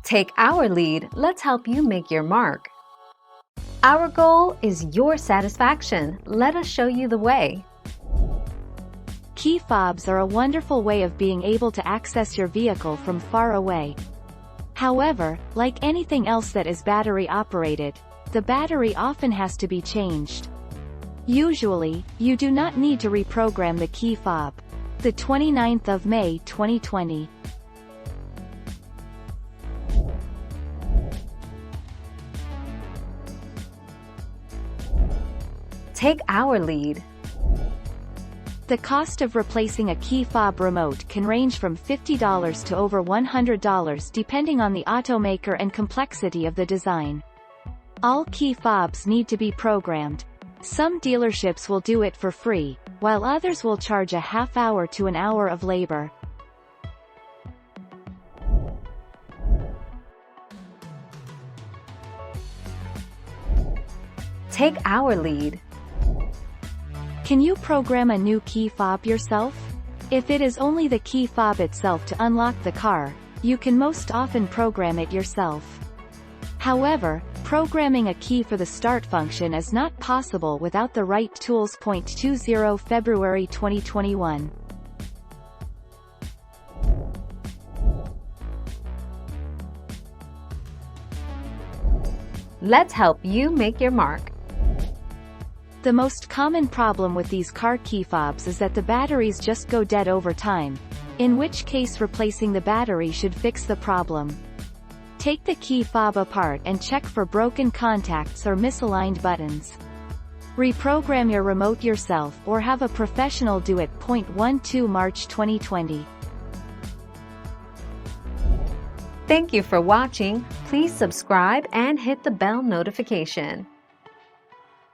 Take our lead, let's help you make your mark. Our goal is your satisfaction. Let us show you the way. Key fobs are a wonderful way of being able to access your vehicle from far away. However, like anything else that is battery operated, the battery often has to be changed. Usually, you do not need to reprogram the key fob. The 29th of May 2020. Take our lead. The cost of replacing a key fob remote can range from $50 to over $100 depending on the automaker and complexity of the design. All key fobs need to be programmed. Some dealerships will do it for free, while others will charge a half hour to an hour of labor. Take our lead. Can you program a new key fob yourself? If it is only the key fob itself to unlock the car, you can most often program it yourself. However, programming a key for the start function is not possible without the right tools. 20 February 2021. Let's help you make your mark. The most common problem with these car key fobs is that the batteries just go dead over time, in which case replacing the battery should fix the problem. Take the key fob apart and check for broken contacts or misaligned buttons. Reprogram your remote yourself or have a professional do it. 12 March 2020. Thank you for watching. Please subscribe and hit the bell notification.